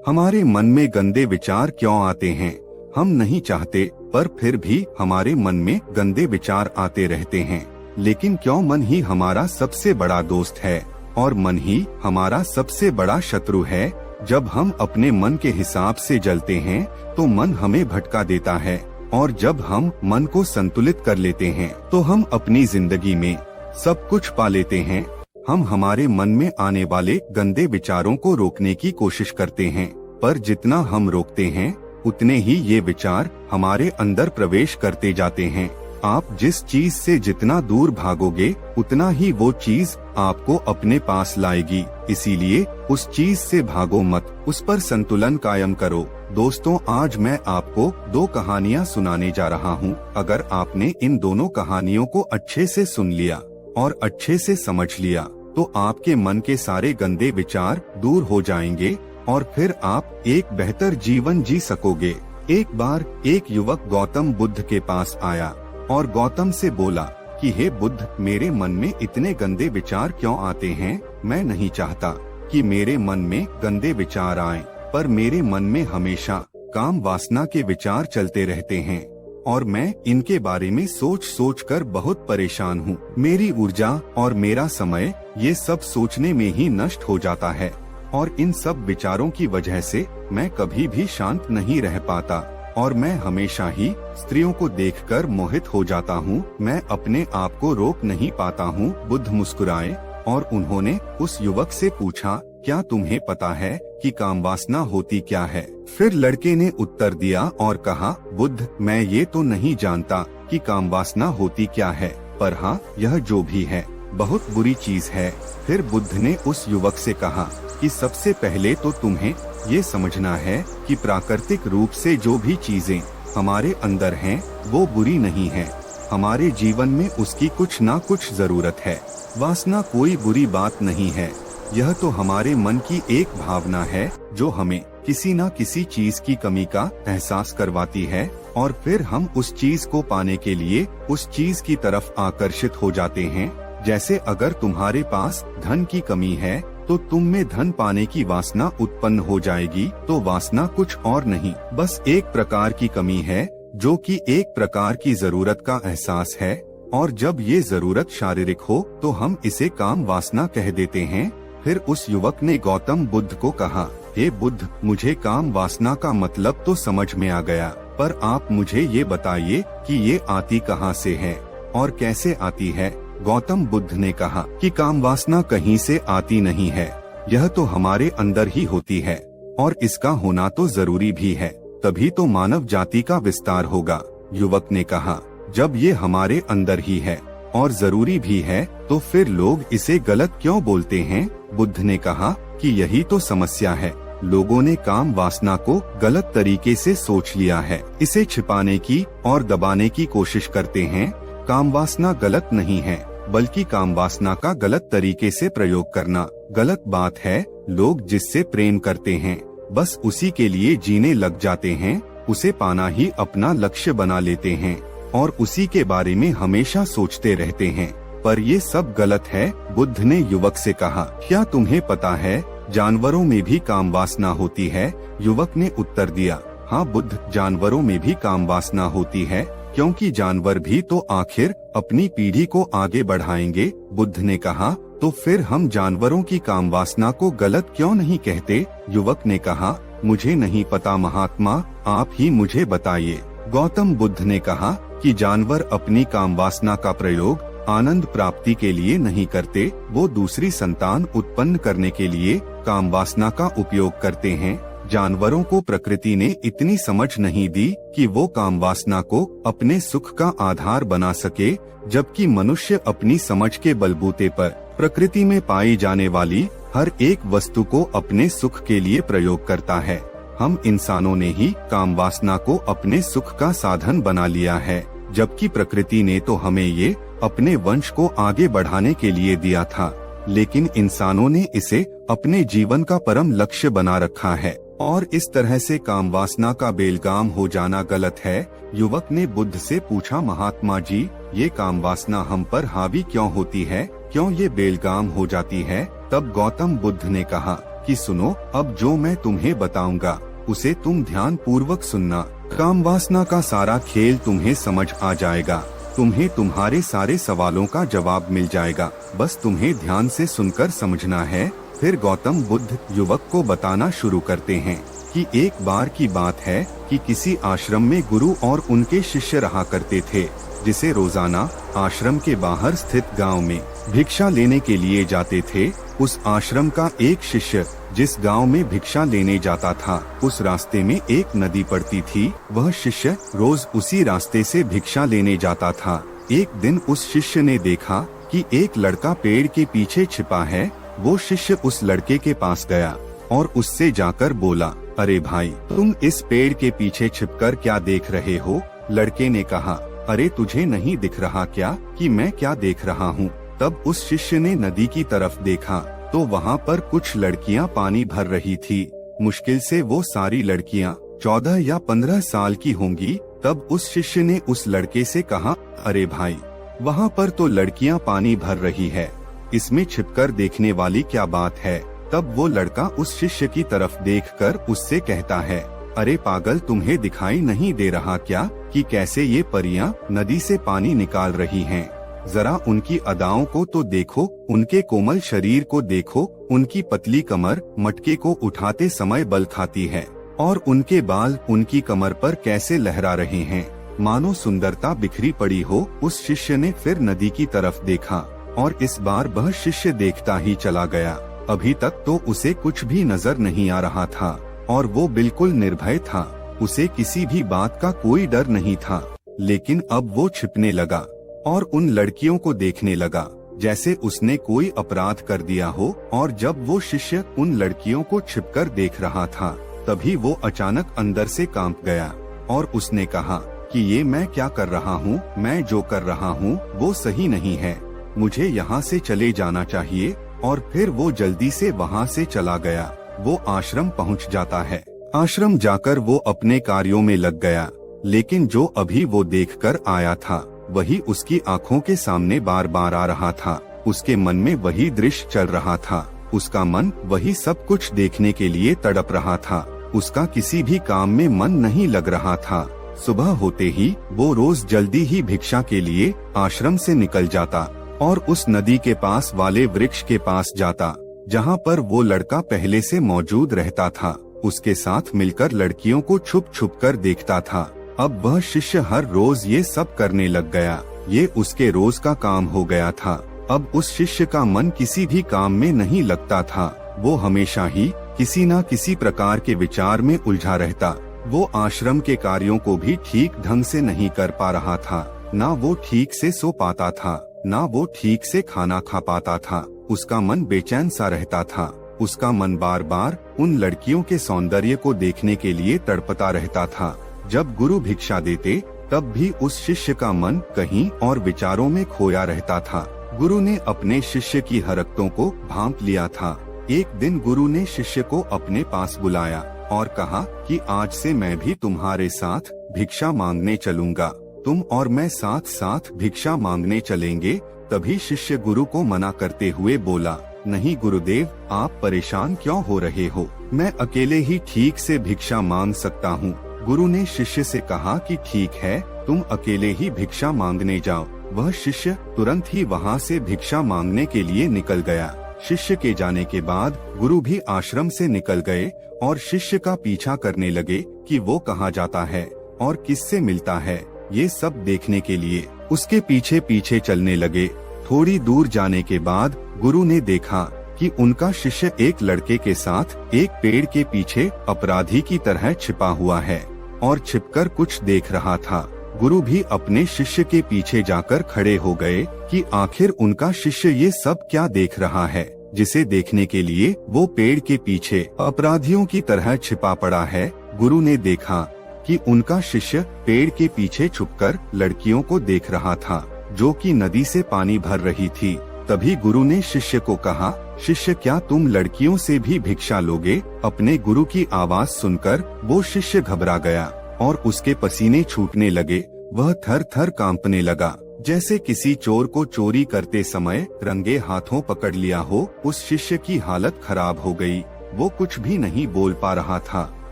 हमारे मन में गंदे विचार क्यों आते हैं? हम नहीं चाहते, पर फिर भी हमारे मन में गंदे विचार आते रहते हैं। लेकिन क्यों मन ही हमारा सबसे बड़ा दोस्त है और मन ही हमारा सबसे बड़ा शत्रु है? जब हम अपने मन के हिसाब से जलते हैं तो मन हमें भटका देता है, और जब हम मन को संतुलित कर लेते हैं तो हम अपनी जिंदगी में सब कुछ पा लेते हैं। हम हमारे मन में आने वाले गंदे विचारों को रोकने की कोशिश करते हैं, पर जितना हम रोकते हैं उतने ही ये विचार हमारे अंदर प्रवेश करते जाते हैं। आप जिस चीज से जितना दूर भागोगे उतना ही वो चीज आपको अपने पास लाएगी। इसीलिए उस चीज से भागो मत, उस पर संतुलन कायम करो। दोस्तों, आज मैं आपको 2 कहानियाँ सुनाने जा रहा हूँ। अगर आपने इन दोनों कहानियों को अच्छे से सुन लिया और अच्छे से समझ लिया तो आपके मन के सारे गंदे विचार दूर हो जाएंगे और फिर आप एक बेहतर जीवन जी सकोगे। एक बार एक युवक गौतम बुद्ध के पास आया और गौतम से बोला कि हे बुद्ध, मेरे मन में इतने गंदे विचार क्यों आते हैं? मैं नहीं चाहता कि मेरे मन में गंदे विचार आएं, पर मेरे मन में हमेशा काम वासना के विचार चलते रहते हैं और मैं इनके बारे में सोच सोच कर बहुत परेशान हूँ। मेरी ऊर्जा और मेरा समय ये सब सोचने में ही नष्ट हो जाता है और इन सब विचारों की वजह से मैं कभी भी शांत नहीं रह पाता और मैं हमेशा ही स्त्रियों को देखकर मोहित हो जाता हूँ। मैं अपने आप को रोक नहीं पाता हूँ। बुद्ध मुस्कुराए और उन्होंने उस युवक से पूछा, क्या तुम्हें पता है कि काम वासना होती क्या है? फिर लड़के ने उत्तर दिया और कहा, बुद्ध, मैं ये तो नहीं जानता कि काम वासना होती क्या है, पर हाँ, यह जो भी है बहुत बुरी चीज है। फिर बुद्ध ने उस युवक से कहा कि सबसे पहले तो तुम्हें ये समझना है कि प्राकृतिक रूप से जो भी चीजें हमारे अंदर हैं वो बुरी नहीं है। हमारे जीवन में उसकी कुछ ना कुछ जरूरत है। वासना कोई बुरी बात नहीं है। यह तो हमारे मन की एक भावना है जो हमें किसी न किसी चीज की कमी का एहसास करवाती है और फिर हम उस चीज को पाने के लिए उस चीज की तरफ आकर्षित हो जाते हैं। जैसे अगर तुम्हारे पास धन की कमी है तो तुम में धन पाने की वासना उत्पन्न हो जाएगी। तो वासना कुछ और नहीं, बस एक प्रकार की कमी है जो कि एक प्रकार की जरूरत का एहसास है, और जब ये जरूरत शारीरिक हो तो हम इसे काम वासना कह देते हैं। फिर उस युवक ने गौतम बुद्ध को कहा, हे बुद्ध, मुझे काम वासना का मतलब तो समझ में आ गया, पर आप मुझे ये बताइए कि ये आती कहाँ से है और कैसे आती है? गौतम बुद्ध ने कहा कि काम वासना कहीं से आती नहीं है, यह तो हमारे अंदर ही होती है और इसका होना तो जरूरी भी है, तभी तो मानव जाति का विस्तार होगा। युवक ने कहा, जब ये हमारे अंदर ही है और जरूरी भी है तो फिर लोग इसे गलत क्यों बोलते हैं? बुद्ध ने कहा कि यही तो समस्या है। लोगों ने काम वासना को गलत तरीके से सोच लिया है, इसे छिपाने की और दबाने की कोशिश करते हैं। काम वासना गलत नहीं है, बल्कि काम वासना का गलत तरीके से प्रयोग करना गलत बात है। लोग जिससे प्रेम करते हैं बस उसी के लिए जीने लग जाते हैं, उसे पाना ही अपना लक्ष्य बना लेते हैं और उसी के बारे में हमेशा सोचते रहते हैं, पर ये सब गलत है। बुद्ध ने युवक से कहा, क्या तुम्हें पता है जानवरों में भी काम वासना होती है? युवक ने उत्तर दिया, हाँ बुद्ध, जानवरों में भी काम वासना होती है, क्योंकि जानवर भी तो आखिर अपनी पीढ़ी को आगे बढ़ाएंगे। बुद्ध ने कहा, तो फिर हम जानवरों की काम वासना को गलत क्यों नहीं कहते? युवक ने कहा, मुझे नहीं पता महात्मा, आप ही मुझे बताइए। गौतम बुद्ध ने कहा कि जानवर अपनी काम वासना का प्रयोग आनंद प्राप्ति के लिए नहीं करते, वो दूसरी संतान उत्पन्न करने के लिए काम वासना का उपयोग करते हैं। जानवरों को प्रकृति ने इतनी समझ नहीं दी कि वो काम वासना को अपने सुख का आधार बना सके, जबकि मनुष्य अपनी समझ के बलबूते पर प्रकृति में पाई जाने वाली हर एक वस्तु को अपने सुख के लिए प्रयोग करता है। हम इंसानों ने ही काम वासना को अपने सुख का साधन बना लिया है, जबकि प्रकृति ने तो हमें ये अपने वंश को आगे बढ़ाने के लिए दिया था, लेकिन इंसानों ने इसे अपने जीवन का परम लक्ष्य बना रखा है और इस तरह से काम वासना का बेलगाम हो जाना गलत है। युवक ने बुद्ध से पूछा, महात्मा जी, ये काम वासना हम पर हावी क्यों होती है, क्यों ये बेलगाम हो जाती है? तब गौतम बुद्ध ने कहा कि सुनो, अब जो मैं तुम्हें बताऊंगा उसे तुम ध्यान पूर्वक सुनना। काम वासना का सारा खेल तुम्हें समझ आ जाएगा, तुम्हें तुम्हारे सारे सवालों का जवाब मिल जाएगा, बस तुम्हें ध्यान से सुनकर समझना है। फिर गौतम बुद्ध युवक को बताना शुरू करते हैं कि एक बार की बात है कि किसी आश्रम में गुरु और उनके शिष्य रहा करते थे, जिसे रोजाना आश्रम के बाहर स्थित गांव में भिक्षा लेने के लिए जाते थे। उस आश्रम का एक शिष्य जिस गांव में भिक्षा लेने जाता था, उस रास्ते में एक नदी पड़ती थी। वह शिष्य रोज उसी रास्ते से भिक्षा लेने जाता था। एक दिन उस शिष्य ने देखा कि एक लड़का पेड़ के पीछे छिपा है। वो शिष्य उस लड़के के पास गया और उससे जाकर बोला, अरे भाई, तुम इस पेड़ के पीछे छिपकर क्या देख रहे हो? लड़के ने कहा, अरे तुझे नहीं दिख रहा क्या कि मैं क्या देख रहा हूँ? तब उस शिष्य ने नदी की तरफ देखा तो वहाँ पर कुछ लड़कियाँ पानी भर रही थी। मुश्किल से वो सारी लड़कियाँ 14 या 15 साल की होंगी। तब उस शिष्य ने उस लड़के से कहा, अरे भाई, वहाँ पर तो लड़कियाँ पानी भर रही है, इसमें छिपकर देखने वाली क्या बात है? तब वो लड़का उस शिष्य की तरफ देखकर उससे कहता है, अरे पागल, तुम्हें दिखाई नहीं दे रहा क्या कि कैसे ये परियां नदी से पानी निकाल रही हैं? जरा उनकी अदाओं को तो देखो, उनके कोमल शरीर को देखो, उनकी पतली कमर मटके को उठाते समय बल खाती है और उनके बाल उनकी कमर पर कैसे लहरा रहे हैं, मानो सुंदरता बिखरी पड़ी हो। उस शिष्य ने फिर नदी की तरफ देखा और इस बार वह शिष्य देखता ही चला गया। अभी तक तो उसे कुछ भी नजर नहीं आ रहा था और वो बिल्कुल निर्भय था। उसे किसी भी बात का कोई डर नहीं था। लेकिन अब वो छिपने लगा और उन लड़कियों को देखने लगा जैसे उसने कोई अपराध कर दिया हो। और जब वो शिष्य उन लड़कियों को छिपकर देख रहा था, तभी वो अचानक अंदर से कांप गया और उसने कहा कि ये मैं क्या कर रहा हूँ? मैं जो कर रहा हूँ वो सही नहीं है, मुझे यहाँ से चले जाना चाहिए। और फिर वो जल्दी से वहाँ से चला गया। वो आश्रम पहुँच जाता है। आश्रम जाकर वो अपने कार्यों में लग गया, लेकिन जो अभी वो देखकर आया था वही उसकी आंखों के सामने बार बार आ रहा था। उसके मन में वही दृश्य चल रहा था। उसका मन वही सब कुछ देखने के लिए तड़प रहा था। उसका किसी भी काम में मन नहीं लग रहा था। सुबह होते ही वो रोज जल्दी ही भिक्षा के लिए आश्रम से निकल जाता और उस नदी के पास वाले वृक्ष के पास जाता, जहाँ पर वो लड़का पहले से मौजूद रहता था। उसके साथ मिलकर लड़कियों को छुप छुप कर देखता था। अब वह शिष्य हर रोज ये सब करने लग गया। ये उसके रोज का काम हो गया था। अब उस शिष्य का मन किसी भी काम में नहीं लगता था। वो हमेशा ही किसी न किसी प्रकार के विचार में उलझा रहता। वो आश्रम के कार्यों को भी ठीक ढंग से नहीं कर पा रहा था। ना वो ठीक से सो पाता था, ना वो ठीक से खाना खा पाता था। उसका मन बेचैन सा रहता था। उसका मन बार बार उन लड़कियों के सौंदर्य को देखने के लिए तड़पता रहता था। जब गुरु भिक्षा देते तब भी उस शिष्य का मन कहीं और विचारों में खोया रहता था। गुरु ने अपने शिष्य की हरकतों को भांप लिया था। एक दिन गुरु ने शिष्य को अपने पास बुलाया और कहा कि आज से मैं भी तुम्हारे साथ भिक्षा मांगने चलूंगा। तुम और मैं साथ साथ भिक्षा मांगने चलेंगे। तभी शिष्य गुरु को मना करते हुए बोला, नहीं गुरुदेव, आप परेशान क्यों हो रहे हो? मैं अकेले ही ठीक से भिक्षा मांग सकता हूँ। गुरु ने शिष्य से कहा कि ठीक है, तुम अकेले ही भिक्षा मांगने जाओ। वह शिष्य तुरंत ही वहाँ से भिक्षा मांगने के लिए निकल गया। शिष्य के जाने के बाद गुरु भी आश्रम से निकल गए और शिष्य का पीछा करने लगे कि वो कहाँ जाता है और किससे मिलता है। ये सब देखने के लिए उसके पीछे पीछे चलने लगे। थोड़ी दूर जाने के बाद गुरु ने देखा कि उनका शिष्य एक लड़के के साथ एक पेड़ के पीछे अपराधी की तरह छिपा हुआ है और छिपकर कुछ देख रहा था। गुरु भी अपने शिष्य के पीछे जाकर खड़े हो गए कि आखिर उनका शिष्य ये सब क्या देख रहा है, जिसे देखने के लिए वो पेड़ के पीछे अपराधियों की तरह छिपा पड़ा है। गुरु ने देखा कि उनका शिष्य पेड़ के पीछे छुपकर लड़कियों को देख रहा था, जो कि नदी से पानी भर रही थी। तभी गुरु ने शिष्य को कहा, शिष्य, क्या तुम लड़कियों से भी भिक्षा लोगे? अपने गुरु की आवाज सुनकर वो शिष्य घबरा गया और उसके पसीने छूटने लगे। वह थर थर कांपने लगा, जैसे किसी चोर को चोरी करते समय रंगे हाथों पकड़ लिया हो। उस शिष्य की हालत खराब हो गई। वो कुछ भी नहीं बोल पा रहा था।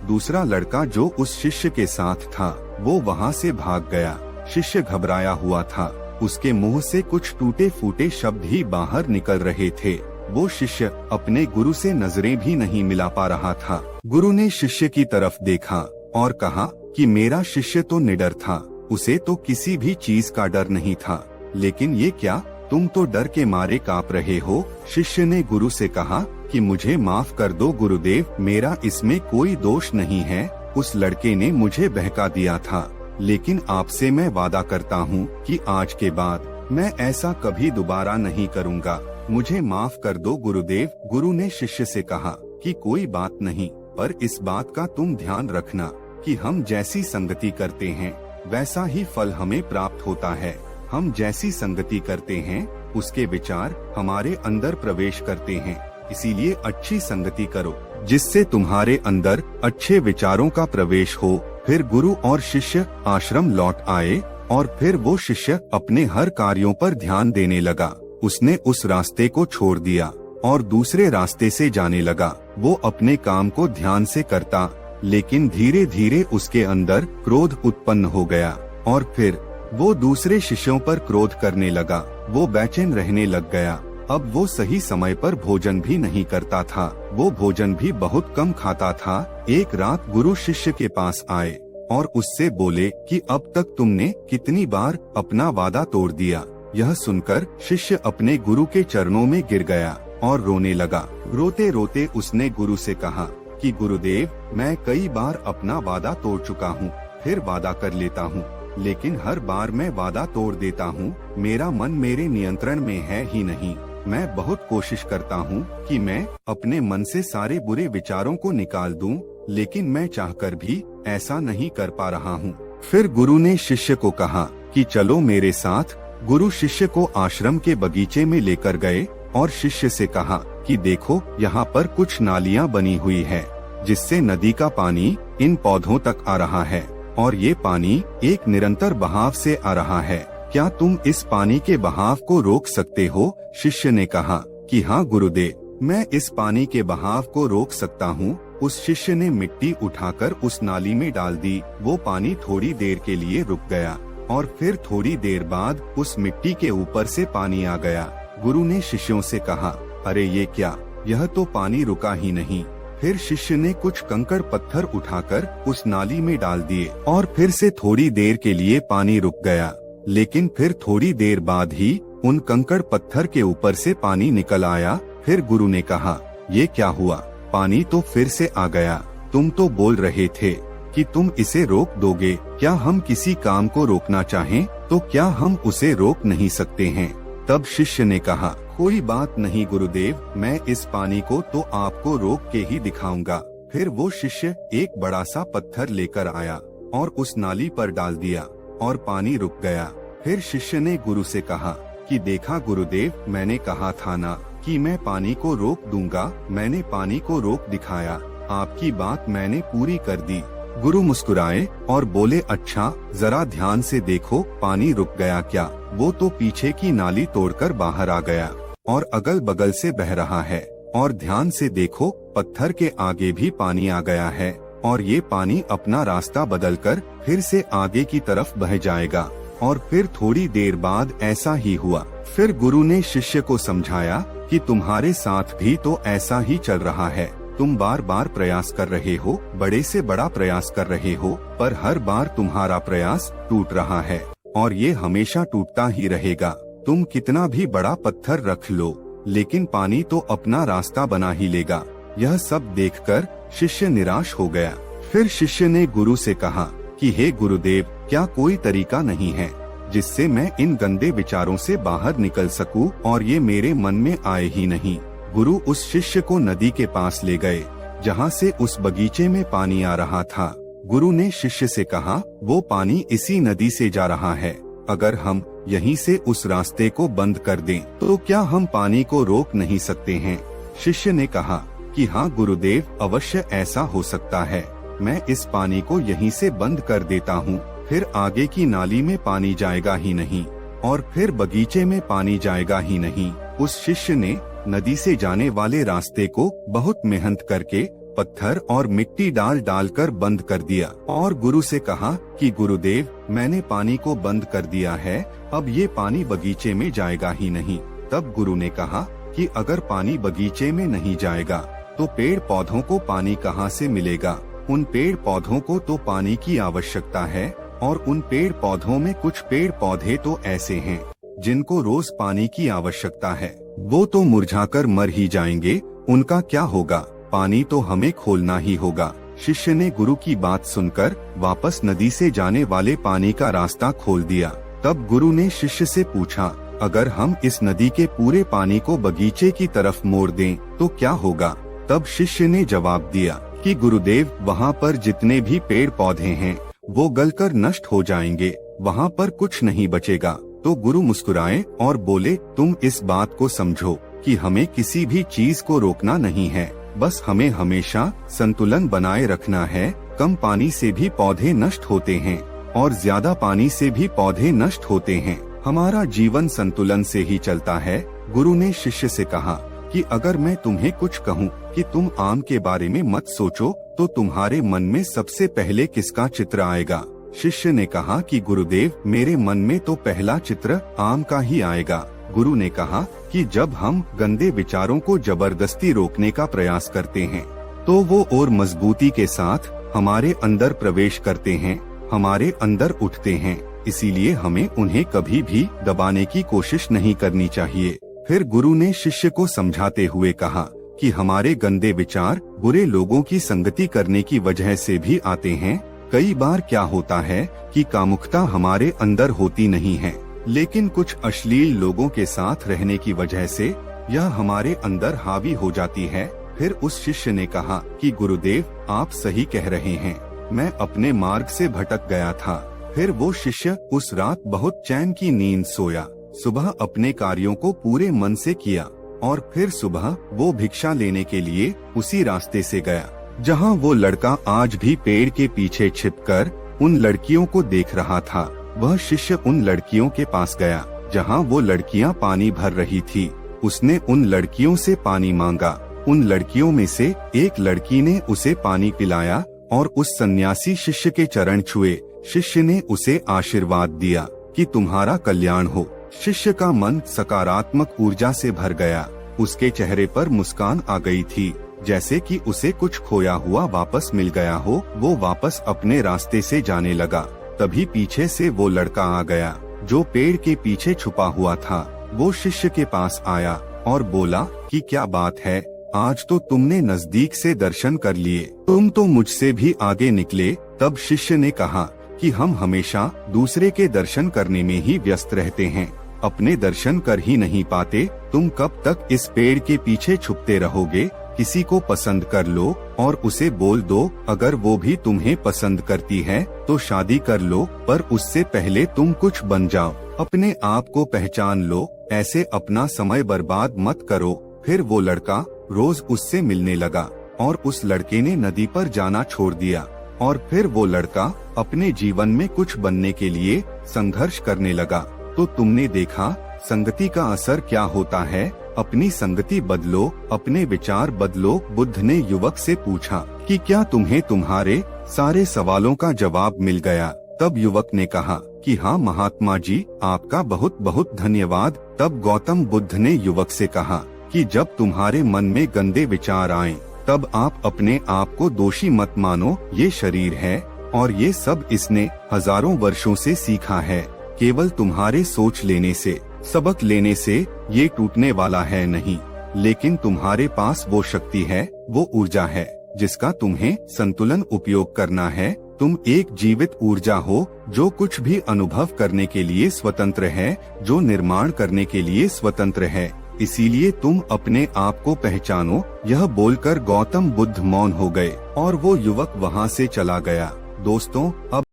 दूसरा लड़का जो उस शिष्य के साथ था वो वहाँ से भाग गया। शिष्य घबराया हुआ था, उसके मुंह से कुछ टूटे फूटे शब्द ही बाहर निकल रहे थे। वो शिष्य अपने गुरु से नजरें भी नहीं मिला पा रहा था। गुरु ने शिष्य की तरफ देखा और कहा कि मेरा शिष्य तो निडर था, उसे तो किसी भी चीज का डर नहीं था, लेकिन ये क्या, तुम तो डर के मारे कांप रहे हो। शिष्य ने गुरु से कहा कि मुझे माफ कर दो गुरुदेव, मेरा इसमें कोई दोष नहीं है। उस लड़के ने मुझे बहका दिया था, लेकिन आपसे मैं वादा करता हूँ कि आज के बाद मैं ऐसा कभी दोबारा नहीं करूँगा। मुझे माफ कर दो गुरुदेव। गुरु ने शिष्य से कहा कि कोई बात नहीं, पर इस बात का तुम ध्यान रखना कि हम जैसी संगति करते हैं वैसा ही फल हमें प्राप्त होता है। हम जैसी संगति करते हैं उसके विचार हमारे अंदर प्रवेश करते हैं, इसीलिए अच्छी संगति करो जिससे तुम्हारे अंदर अच्छे विचारों का प्रवेश हो। फिर गुरु और शिष्य आश्रम लौट आए और फिर वो शिष्य अपने हर कार्यों पर ध्यान देने लगा। उसने उस रास्ते को छोड़ दिया और दूसरे रास्ते से जाने लगा। वो अपने काम को ध्यान से करता, लेकिन धीरे धीरे उसके अंदर क्रोध उत्पन्न हो गया और फिर वो दूसरे शिष्यों पर क्रोध करने लगा। वो बेचैन रहने लग गया। अब वो सही समय पर भोजन भी नहीं करता था, वो भोजन भी बहुत कम खाता था। एक रात गुरु शिष्य के पास आए और उससे बोले कि अब तक तुमने कितनी बार अपना वादा तोड़ दिया। यह सुनकर शिष्य अपने गुरु के चरणों में गिर गया और रोने लगा। रोते रोते उसने गुरु से कहा कि गुरुदेव, मैं कई बार अपना वादा तोड़ चुका हूँ, फिर वादा कर लेता हूँ, लेकिन हर बार मैं वादा तोड़ देता हूँ। मेरा मन मेरे नियंत्रण में है ही नहीं। मैं बहुत कोशिश करता हूँ कि मैं अपने मन से सारे बुरे विचारों को निकाल दूं, लेकिन मैं चाहकर भी ऐसा नहीं कर पा रहा हूँ। फिर गुरु ने शिष्य को कहा कि चलो मेरे साथ। गुरु शिष्य को आश्रम के बगीचे में लेकर गए और शिष्य से कहा कि देखो, यहाँ पर कुछ नालियाँ बनी हुई है जिससे नदी का पानी इन पौधों तक आ रहा है और ये पानी एक निरंतर बहाव से आ रहा है। क्या तुम इस पानी के बहाव को रोक सकते हो? शिष्य ने कहा कि हाँ गुरुदेव, मैं इस पानी के बहाव को रोक सकता हूँ। उस शिष्य ने मिट्टी उठाकर उस नाली में डाल दी। वो पानी थोड़ी देर के लिए रुक गया और फिर थोड़ी देर बाद उस मिट्टी के ऊपर से पानी आ गया। गुरु ने शिष्यों से कहा, अरे ये क्या, यह तो पानी रुका ही नहीं। फिर शिष्य ने कुछ कंकड़ पत्थर उठाकर उस नाली में डाल दिए और फिर से थोड़ी देर के लिए पानी रुक गया, लेकिन फिर थोड़ी देर बाद ही उन कंकड़ पत्थर के ऊपर से पानी निकल आया। फिर गुरु ने कहा, ये क्या हुआ, पानी तो फिर से आ गया। तुम तो बोल रहे थे कि तुम इसे रोक दोगे। क्या हम किसी काम को रोकना चाहें तो क्या हम उसे रोक नहीं सकते हैं? तब शिष्य ने कहा, कोई बात नहीं गुरुदेव, मैं इस पानी को तो आपको रोक के ही दिखाऊंगा। फिर वो शिष्य एक बड़ा सा पत्थर लेकर आया और उस नाली पर डाल दिया और पानी रुक गया। फिर शिष्य ने गुरु से कहा कि देखा गुरुदेव, मैंने कहा था ना कि मैं पानी को रोक दूंगा। मैंने पानी को रोक दिखाया, आपकी बात मैंने पूरी कर दी। गुरु मुस्कुराए और बोले, अच्छा जरा ध्यान से देखो, पानी रुक गया क्या? वो तो पीछे की नाली तोड़कर बाहर आ गया और अगल बगल से बह रहा है। और ध्यान से देखो, पत्थर के आगे भी पानी आ गया है और ये पानी अपना रास्ता बदलकर फिर से आगे की तरफ बह जाएगा। और फिर थोड़ी देर बाद ऐसा ही हुआ। फिर गुरु ने शिष्य को समझाया कि तुम्हारे साथ भी तो ऐसा ही चल रहा है। तुम बार बार प्रयास कर रहे हो, बड़े से बड़ा प्रयास कर रहे हो, पर हर बार तुम्हारा प्रयास टूट रहा है और ये हमेशा टूटता ही रहेगा। तुम कितना भी बड़ा पत्थर रख लो, लेकिन पानी तो अपना रास्ता बना ही लेगा। यह सब देखकर शिष्य निराश हो गया। फिर शिष्य ने गुरु से कहा कि हे गुरुदेव, क्या कोई तरीका नहीं है जिससे मैं इन गंदे विचारों से बाहर निकल सकूं और ये मेरे मन में आए ही नहीं। गुरु उस शिष्य को नदी के पास ले गए जहाँ से उस बगीचे में पानी आ रहा था। गुरु ने शिष्य से कहा, वो पानी इसी नदी से जा रहा है। अगर हम यहीं से उस रास्ते को बंद कर दें तो क्या हम पानी को रोक नहीं सकते हैं? शिष्य ने कहा कि हाँ गुरुदेव, अवश्य ऐसा हो सकता है। मैं इस पानी को यहीं से बंद कर देता हूँ, फिर आगे की नाली में पानी जाएगा ही नहीं और फिर बगीचे में पानी जाएगा ही नहीं। उस शिष्य ने नदी से जाने वाले रास्ते को बहुत मेहनत करके पत्थर और मिट्टी डाल कर बंद कर दिया और गुरु से कहा कि गुरुदेव, मैंने पानी को बंद कर दिया है, अब ये पानी बगीचे में जाएगा ही नहीं। तब गुरु ने कहा कि अगर पानी बगीचे में नहीं जाएगा तो पेड़ पौधों को पानी कहाँ से मिलेगा? उन पेड़ पौधों को तो पानी की आवश्यकता है और उन पेड़ पौधों में कुछ पेड़ पौधे तो ऐसे हैं जिनको रोज पानी की आवश्यकता है, वो तो मुरझाकर मर ही जाएंगे, उनका क्या होगा? पानी तो हमें खोलना ही होगा। शिष्य ने गुरु की बात सुनकर वापस नदी से जाने वाले पानी का रास्ता खोल दिया। तब गुरु ने शिष्य से पूछा, अगर हम इस नदी के पूरे पानी को बगीचे की तरफ मोड़ दें तो क्या होगा? तब शिष्य ने जवाब दिया कि गुरुदेव, वहाँ पर जितने भी पेड़ पौधे हैं वो गलकर नष्ट हो जाएंगे, वहाँ पर कुछ नहीं बचेगा। तो गुरु मुस्कुराए और बोले, तुम इस बात को समझो कि हमें किसी भी चीज को रोकना नहीं है, बस हमें हमेशा संतुलन बनाए रखना है। कम पानी से भी पौधे नष्ट होते हैं और ज्यादा पानी से भी पौधे नष्ट होते हैं। हमारा जीवन संतुलन से ही चलता है। गुरु ने शिष्य से कहा कि अगर मैं तुम्हें कुछ कहूँ कि तुम आम के बारे में मत सोचो तो तुम्हारे मन में सबसे पहले किसका चित्र आएगा? शिष्य ने कहा कि गुरुदेव, मेरे मन में तो पहला चित्र आम का ही आएगा। गुरु ने कहा कि जब हम गंदे विचारों को जबरदस्ती रोकने का प्रयास करते हैं तो वो और मजबूती के साथ हमारे अंदर प्रवेश करते हैं, हमारे अंदर उठते हैं। इसीलिए हमें उन्हें कभी भी दबाने की कोशिश नहीं करनी चाहिए। फिर गुरु ने शिष्य को समझाते हुए कहा कि हमारे गंदे विचार बुरे लोगों की संगति करने की वजह से भी आते हैं। कई बार क्या होता है कि कामुकता हमारे अंदर होती नहीं है, लेकिन कुछ अश्लील लोगों के साथ रहने की वजह से यह हमारे अंदर हावी हो जाती है। फिर उस शिष्य ने कहा कि गुरुदेव, आप सही कह रहे हैं, मैं अपने मार्ग से भटक गया था। फिर वो शिष्य उस रात बहुत चैन की नींद सोया। सुबह अपने कार्यों को पूरे मन से किया और फिर सुबह वो भिक्षा लेने के लिए उसी रास्ते से गया जहाँ वो लड़का आज भी पेड़ के पीछे छिपकर उन लड़कियों को देख रहा था। वह शिष्य उन लड़कियों के पास गया जहाँ वो लड़कियाँ पानी भर रही थी। उसने उन लड़कियों से पानी मांगा। उन लड़कियों में से एक लड़की ने उसे पानी पिलाया और उस सन्यासी शिष्य के चरण छुए। शिष्य ने उसे आशीर्वाद दिया कि तुम्हारा कल्याण हो। शिष्य का मन सकारात्मक ऊर्जा से भर गया। उसके चेहरे पर मुस्कान आ गई थी, जैसे कि उसे कुछ खोया हुआ वापस मिल गया हो। वो वापस अपने रास्ते से जाने लगा। तभी पीछे से वो लड़का आ गया जो पेड़ के पीछे छुपा हुआ था। वो शिष्य के पास आया और बोला कि क्या बात है, आज तो तुमने नजदीक से दर्शन कर लिए, तुम तो मुझसे भी आगे निकले। तब शिष्य ने कहा कि हम हमेशा दूसरे के दर्शन करने में ही व्यस्त रहते हैं, अपने दर्शन कर ही नहीं पाते। तुम कब तक इस पेड़ के पीछे छुपते रहोगे? किसी को पसंद कर लो और उसे बोल दो। अगर वो भी तुम्हें पसंद करती है तो शादी कर लो, पर उससे पहले तुम कुछ बन जाओ। अपने आप को पहचान लो, ऐसे अपना समय बर्बाद मत करो। फिर वो लड़का रोज उससे मिलने लगा और उस लड़के ने नदी पर जाना छोड़ दिया और फिर वो लड़का अपने जीवन में कुछ बनने के लिए संघर्ष करने लगा। तो तुमने देखा संगति का असर क्या होता है। अपनी संगति बदलो, अपने विचार बदलो। बुद्ध ने युवक से पूछा कि क्या तुम्हें तुम्हारे सारे सवालों का जवाब मिल गया? तब युवक ने कहा कि हाँ महात्मा जी, आपका बहुत बहुत धन्यवाद। तब गौतम बुद्ध ने युवक से कहा कि जब तुम्हारे मन में गंदे विचार आए तब आप अपने आप को दोषी मत मानो। ये शरीर है और ये सब इसने हजारों वर्षों से सीखा है। केवल तुम्हारे सोच लेने से, सबक लेने से ये टूटने वाला है नहीं, लेकिन तुम्हारे पास वो शक्ति है, वो ऊर्जा है जिसका तुम्हें संतुलन उपयोग करना है। तुम एक जीवित ऊर्जा हो जो कुछ भी अनुभव करने के लिए स्वतंत्र है, जो निर्माण करने के लिए स्वतंत्र है। इसीलिए तुम अपने आप को पहचानो। यह बोलकर गौतम बुद्ध मौन हो गए और वो युवक वहाँ से चला गया। दोस्तों, अब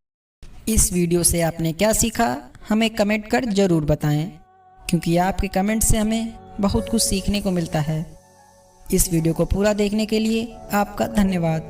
इस वीडियो से आपने क्या सीखा हमें कमेंट कर जरूर बताएं, क्योंकि आपके कमेंट से हमें बहुत कुछ सीखने को मिलता है। इस वीडियो को पूरा देखने के लिए आपका धन्यवाद।